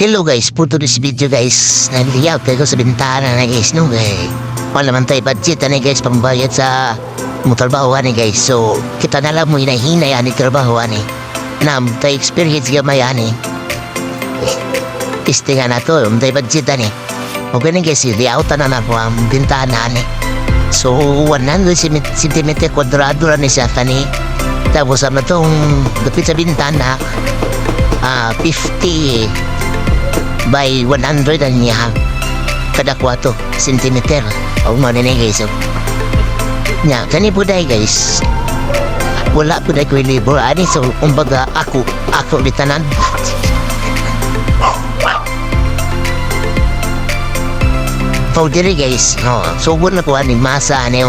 Hello guys, puto this video guys. Nag-layout kayo sa bintana na guys, no guys. Wala naman tayo budget na guys, pambayad sa trabaho ni guys. So, kita na lang mo hinahina yan ni trabaho ni. Nam, tayo experience gamay yan eh. Testingan na to, tayo budget ni. O ganun guys, layout na po ang bintana ni. So, 100 cm kwadrado na siya kani. Tapos ano tong dapit sa bintana, 50 by 100 ang niya kada 4 cm o maninay guys. So, nya kani po dahil guys, wala po dahil ko libro ani. So kumbaga ako litanan so diri guys, no, so na po ani masa ani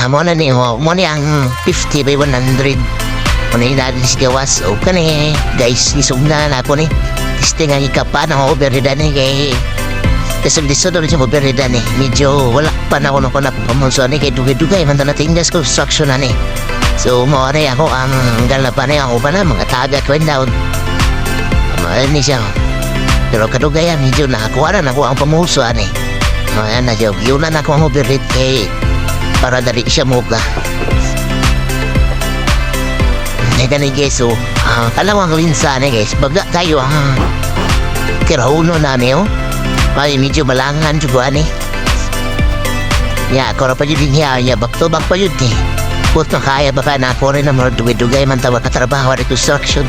mo na ni mo ni ang 50 by 100 mo na natin si gawas. O kani guys, isugna na po ni testingan ikapan ang overhead ni kay kasi doon siya overhead ni medyo wala pa na ako na pamunso ni kay dugay-dugay man na tindas construction na ni. So mo rin ako ang galapan na ako pa na mga taga kwent down ni siya, pero kadugayan medyo nakakuha na ako ang pamunso ni. Ayan na siya, yun na ako ang overhead kay para dali siya muka. Gani guys, so kalawang linsa ni guys, baga tayo ang kirahuno na niyo. Ay medyo malangan juga ni. Ya, kora pa yun niya, back to back pa yun eh. Put na kaya baka na po rin na mga dugay-dugay man tawa katrabaho at construction.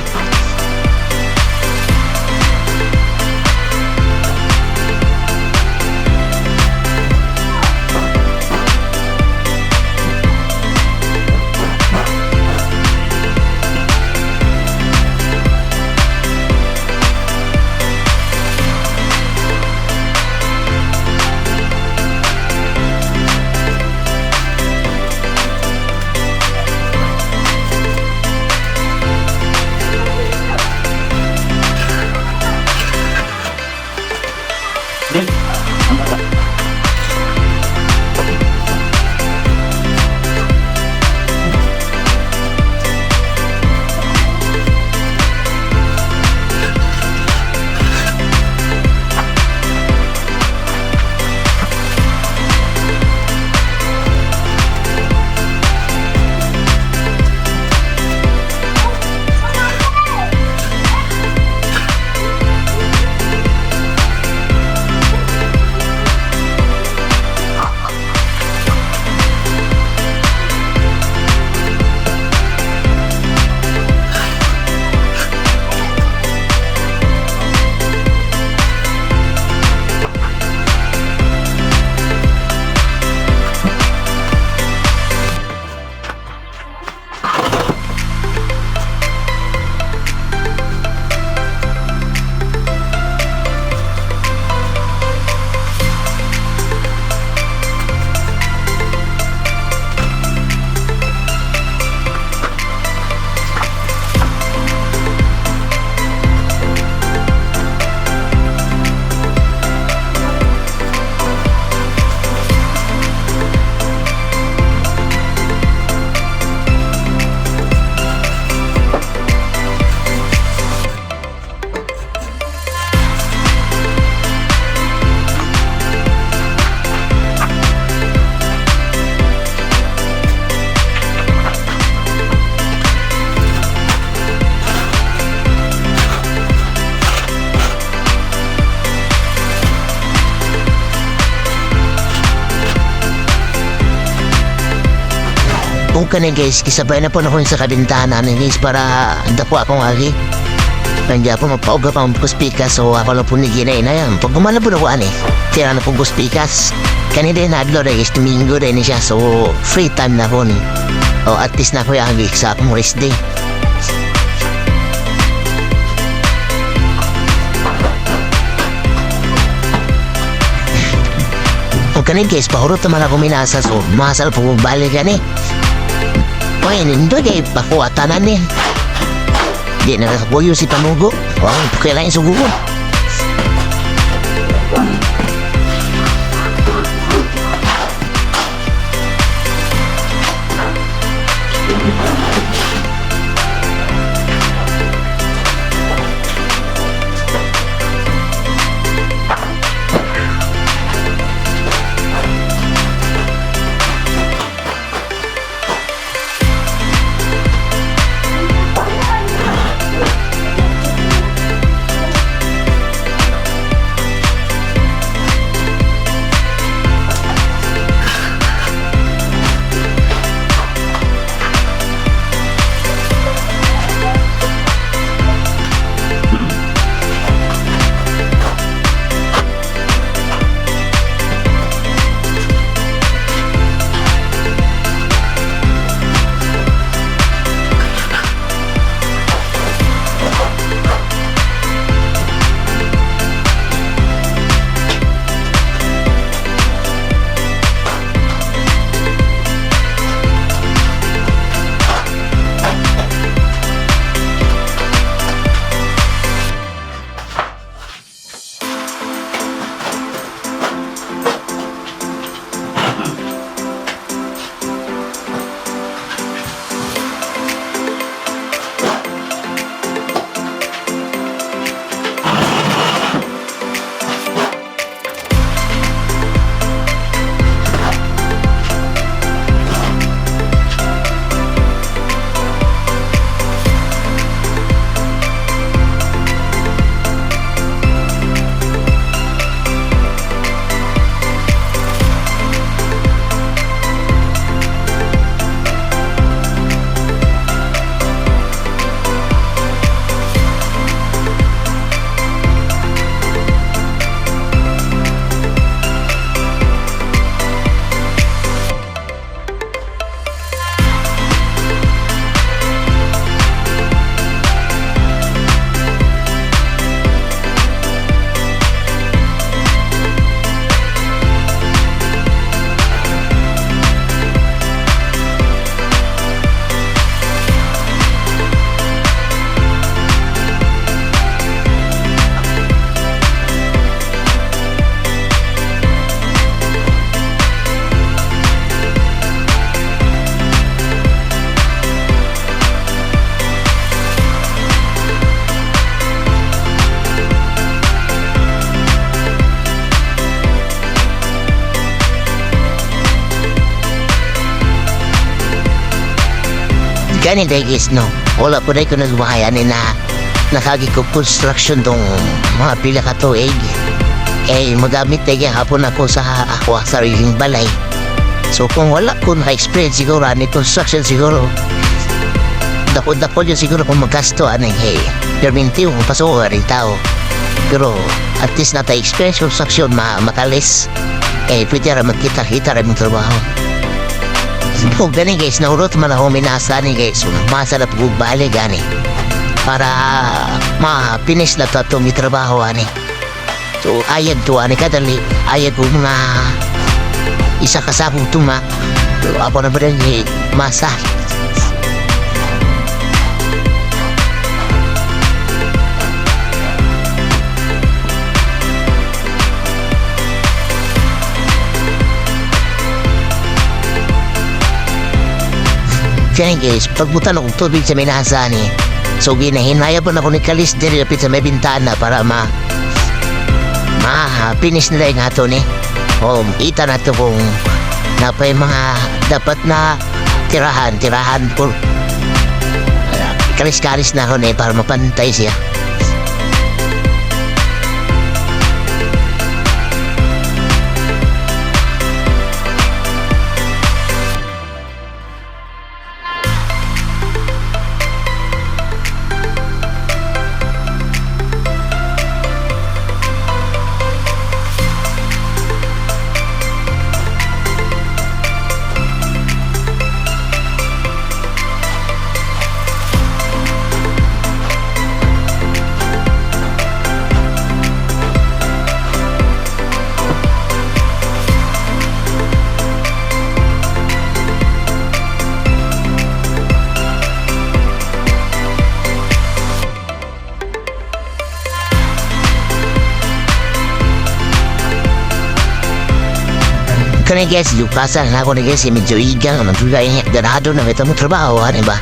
Kung kanin guys, kisabay na po na ko sa kabintana ni guys para dapo akong agi. Nandiyan po magpauga pa ang kuspikas, so ako lang po ni Ginay na yan. Pag gumana po na ko ani, tira na po kuspikas. Kanina din hadlo na guys, Domingo rin siya, so free time na po ni. O at least na po yung agi sa akong rest day. Kung kanin guys, pahurot naman ako minasa, so masal po balik yan eh. Oy, nindo kay pakuatanan ni. Di na nakapuyo si Pamugo. Wow, kailangan sugugo. Gani dahil guys, no? Wala po dahil ko nagwahayan na nakagi ko construction tong mga pila ka tuig. Eh, magamit dahil hapon ako sa ako sariling balay. So kung wala ko na-experience siguro ni construction siguro, dako-dako dyan siguro kung magasto anong hey, permintiw kung pasok rin tao. Pero at least na tayo experience construction makalis. Eh, pwede rin magkita-kita rin yung trabaho. So, gani guys, naurot man ako minasa ni guys. Masa na pagbali gani. Para ma-finish na ito may trabaho ani. So, ayag to ani kadali. Ayag ko mga isa kasabong tuma. So, ako na ba rin masa. Kaya guys, pagbutan akong tubig sa minasa ni, so ginahinaya po na ako ni Kalis diri lapit sa may bintana para finish nila yung ato ni. O, ita na to kung napay mga dapat na tirahan po. Kalis-kalis na ako ni para mapantay siya. Kani guys, lupasan na ako ni guys, medyo igang, nagtulay niya, ganado na may tamang trabaho, ano ba?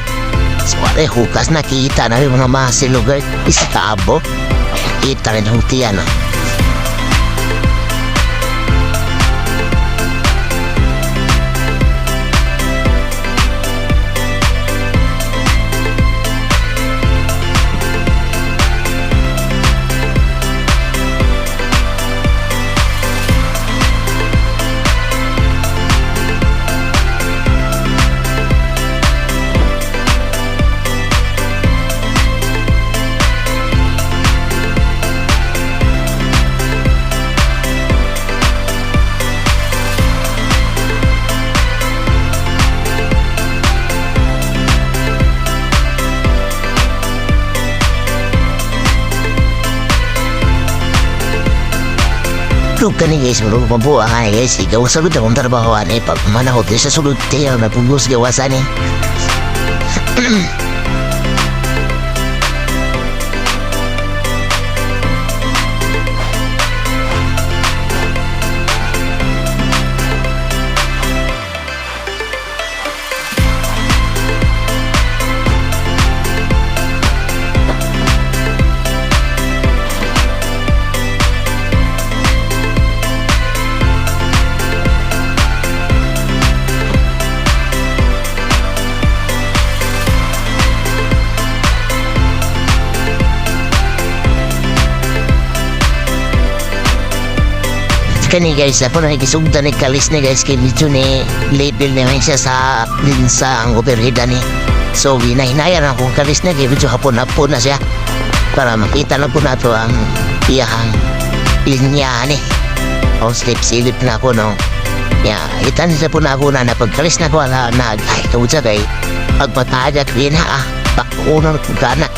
So, hukas na kita na yung mga masilugar, isa kaabo, kita rin hutiyan, no? Tulog ka ni guys, marunong mabuha ka ni guys. Ikaw sagot akong trabahoan eh. Pag manahot sa sulod tayo, napugos gawasan eh. Kani guys, ako nakikisugda ni Kalis ni guys, kaya dito ni label naman siya sa linsa ang overhead ni. So hinahinayan ako Kalis na kaya dito hapon-hapon na siya para makita na po na ito ang iyahang linya ni. O slip-silip na ako no. Itan siya po na ako na napagkalis na ko ala na ay kautsa kay pagpatadyak rin ha pakunan ko gana.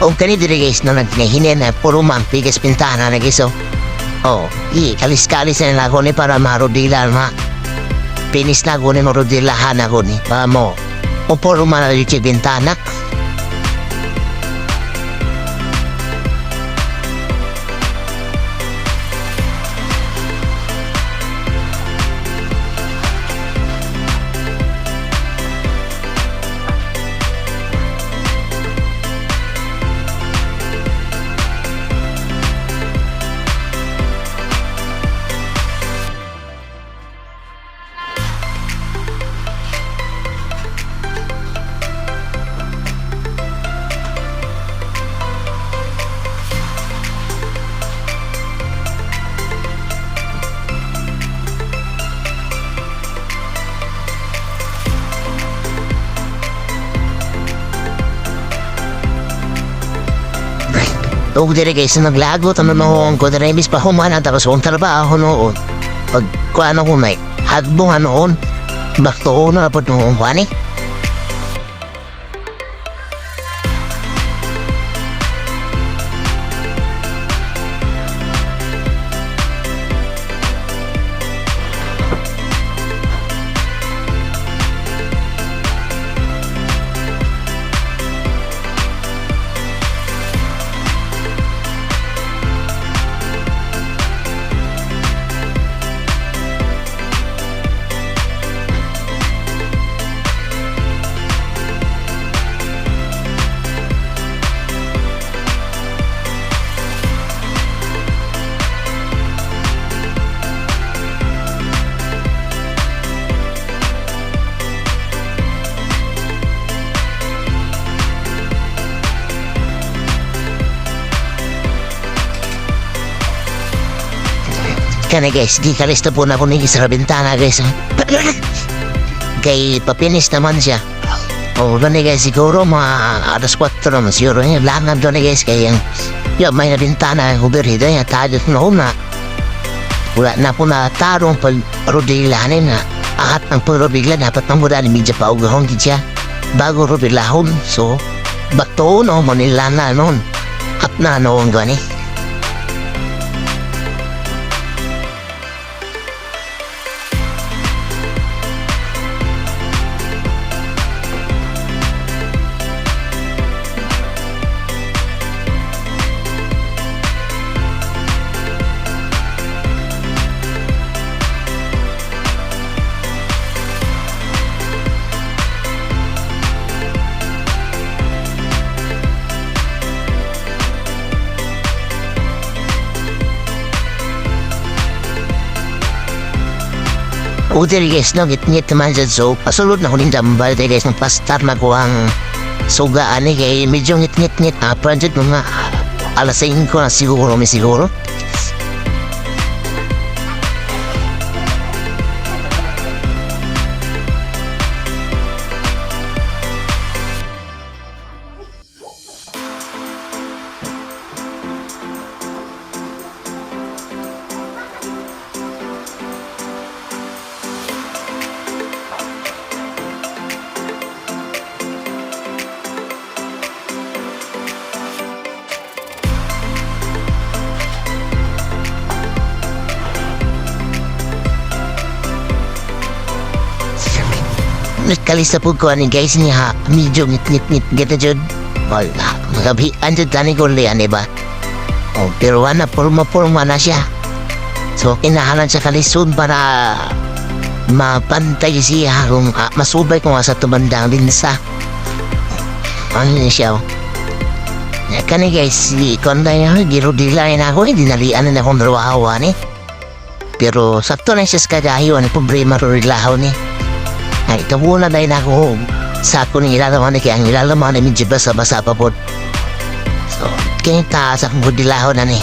O kani diri guys no naghinahinin na puro man pigas pintana na guys oh. Oh, kalis-kalis na ako ni para marudila ma. Pinis na ako ni marudilahan ako ni. Pa mo. O puro man na yung bintana. Huwag dire guys na naglagot ang noon ko dire imbis pa humana tapos kung trabaho noon. Pag kuano ko may hadbong noon. Bakto na po noon kuani. Kana guys, di kalista po na po ni sa bintana guys. Kay papinis naman siya. O doon guys, siguro mga alas 4 naman siguro. Langan doon guys, kaya yung may na bintana, huberhida niya, tayo na wala na po na tarong pag-rodilanin na ahat ng pag-robigla, dapat nang mula ni medya pa ugahong siya bago robilahon. So, bato no, manila na noon. At na noon gani. O diri guys no, ngit naman dyan so pasulod na kunin dambal diri guys, pastar na ko ang sugaan ni kay medyo ngit project mga alas 5 na siguro may siguro. Kalista po ko ani guys niya medyo ngit gata jud. Wala, magabi andyan tani ko liyan ba? Oh, pero wala purma na siya. So kinahalan sa kalisod para mapantay siya kung masubay ko nga sa tumandang linsa. Ano niya siya? Kani guys, konda niya, girudilain ako, dinalian na akong rawahawa ni. Pero sakto na siya sa kagayo, ano problema rurilahaw ni. Ay, tabo na dahil ako sa ako ng ilalaman na kaya ang ilalaman na medyo basa-basa pa po. So, kaya taas akong budilaho na ni.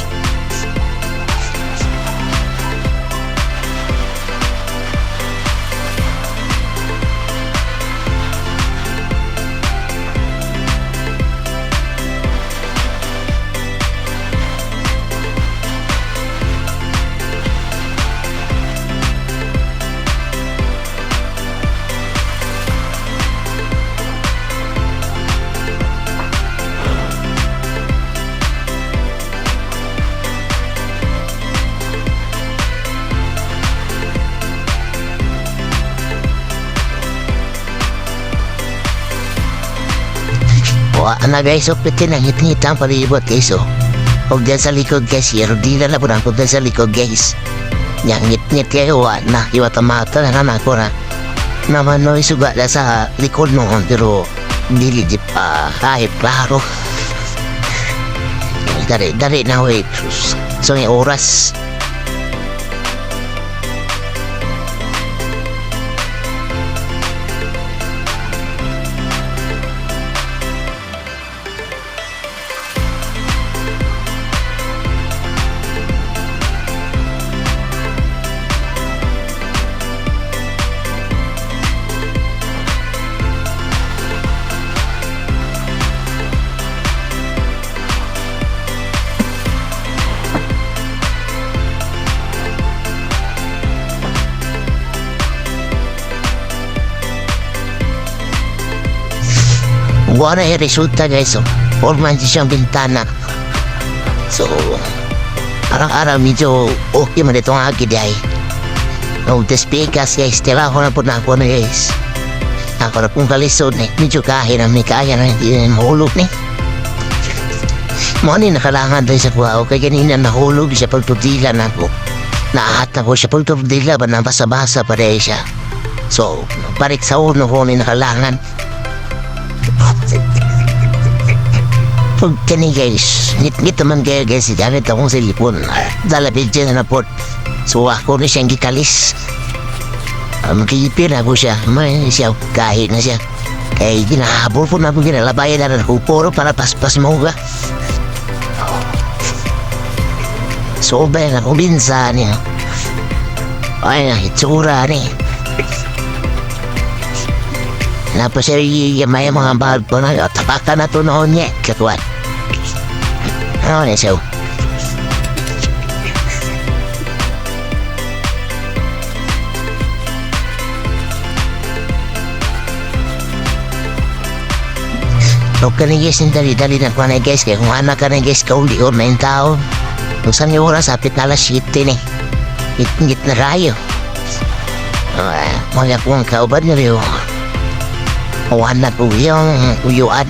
ana guys, so pwede nang ngit-ngit ang palibot guys, oh. Huwag dyan sa likod guys, rodila na po na po dyan sa likod guys. Yang ngit-ngit kayo, na, iwatamata na naman ko na. Naman no, isuga na sa likod mo, pero dili di pa, kahit klaro. Dari na wait, so may oras. Wala yung resulta guys, so forman siyang bintana. So araw-araw medyo okay man itong agid ay. No, despikas guys, tira ko na po na ako na guys. Ako na pong kalisod na, medyo kahit na may kaya na hindi na mahulog ni. Muna nakalangan doon sa kuha, kaya ganina nahulog siya pagtutila na po. Naahat na po siya pagtutila, ba na basa-basa pa rin siya. So, parik sa uno ko ni nakalangan. Pag kani guys, ngit-ngit naman kaya guys, gamit akong silipon. Dalapit siya na po. So ako na siyang gikalis. Magkipir na po siya. May siya, kahit na siya. Kaya ginahabol po na po ginalabayan na ng puro para paspas mo ka. So ba na kumbinsa niya. Ay na, itsura niya. Tapos may mga bahal po na tapakan na ito noon niya. Katuan. Ano na siya? Huwag ka na guys, dali-dali na po na guys. Kaya kung anak ka na guys, kauli or na yung tao. Kung saan yung oras, apit na alas 7 eh. Ngit na rayo. Mga kung kauban nyo rin. Wala po yung uyuan.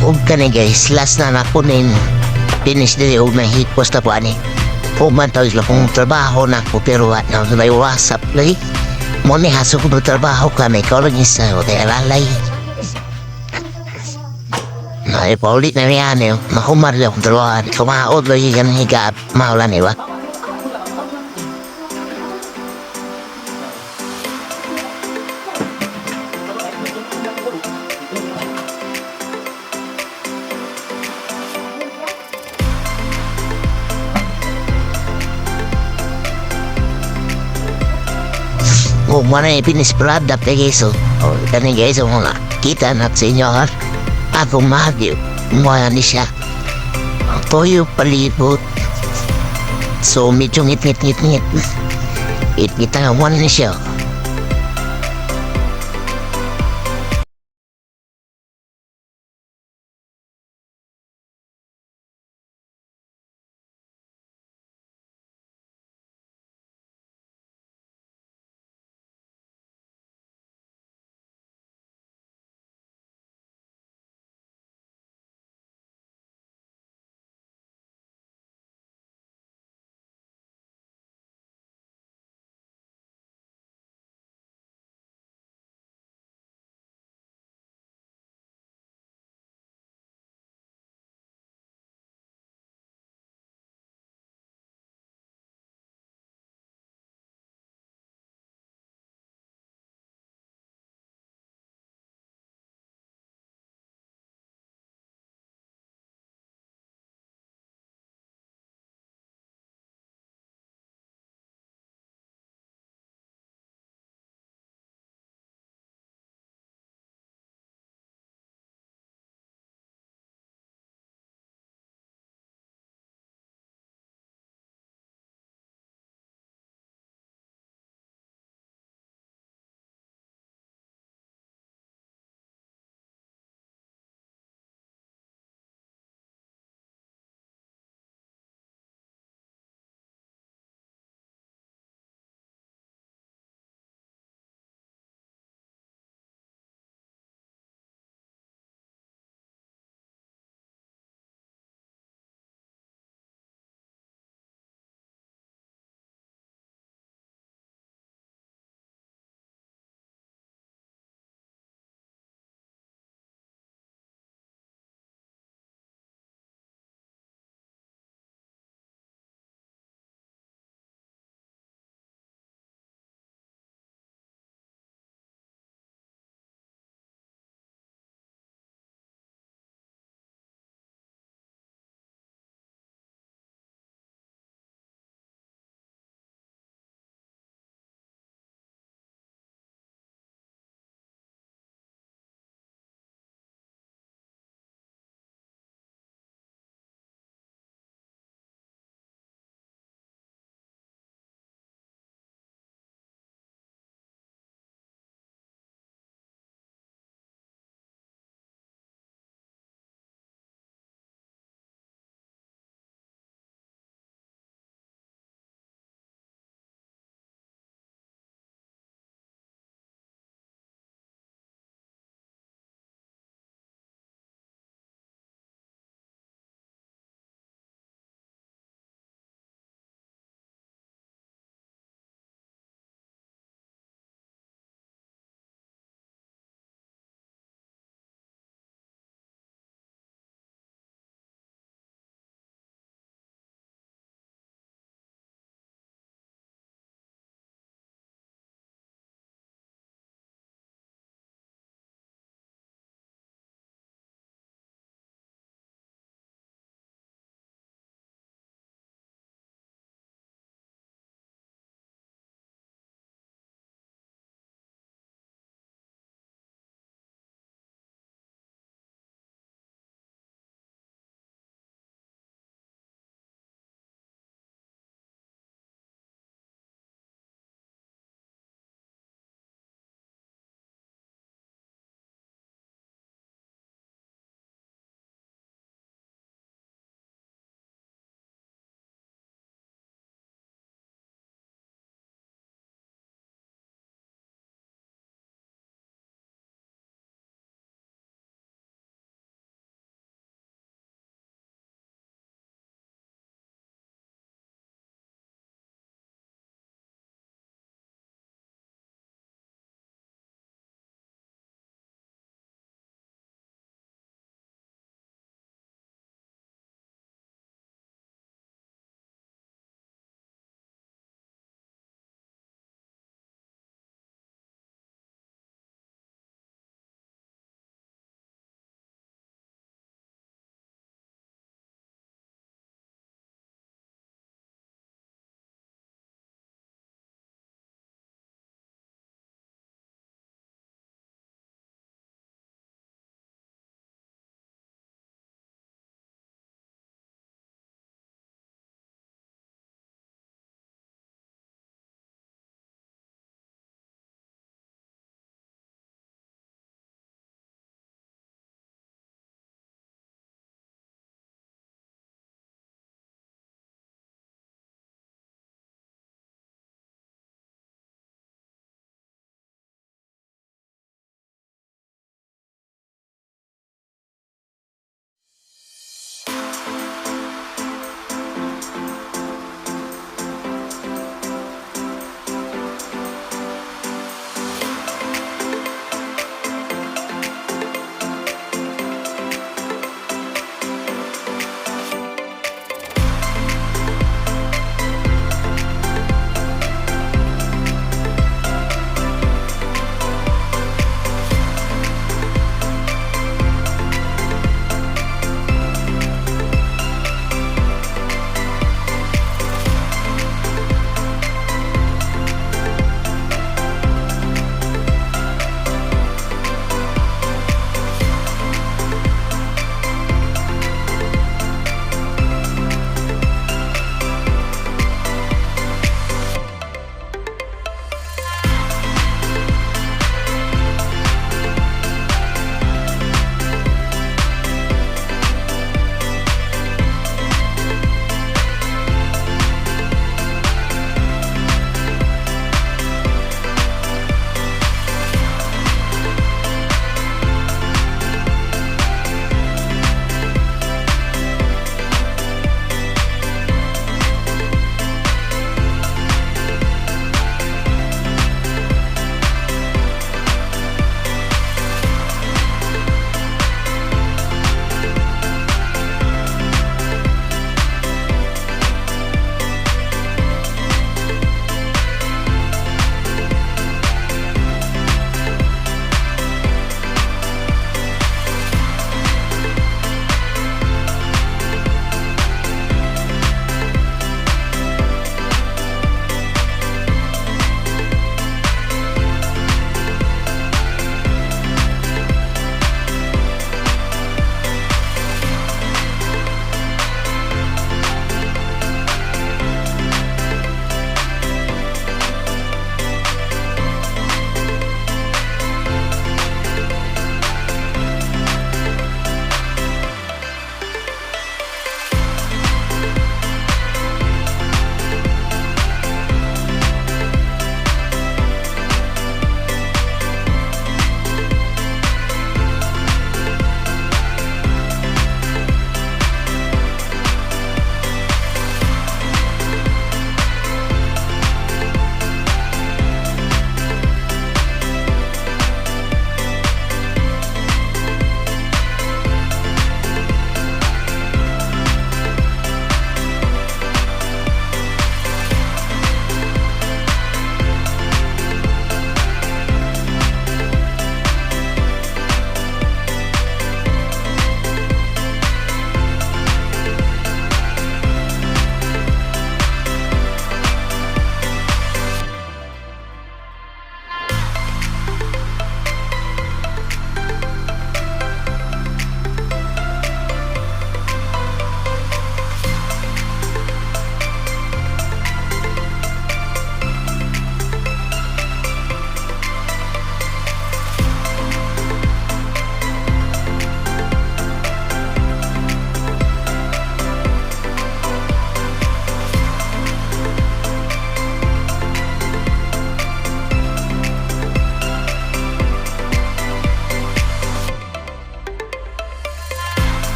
Og kani guys, last na nakunin. Finish dili og mahipos na po ani. Pumantaw sila kung trabaho na po pero at na may WhatsApp lagi. Mo ni haso ko trabaho kami kolonista o de alalay. Ay paulit na riyan eh. Mahumar lang kung trabaho. Kumaod lagi ganun higap. Maulan eh ba? Kung mana pinisprad na guys, kani guys, mga kita na sa inyo ha. Ako mahagyo, mga ni siya. Toyo palibot. So medyo ngit-ngit. It kita nga ni siya.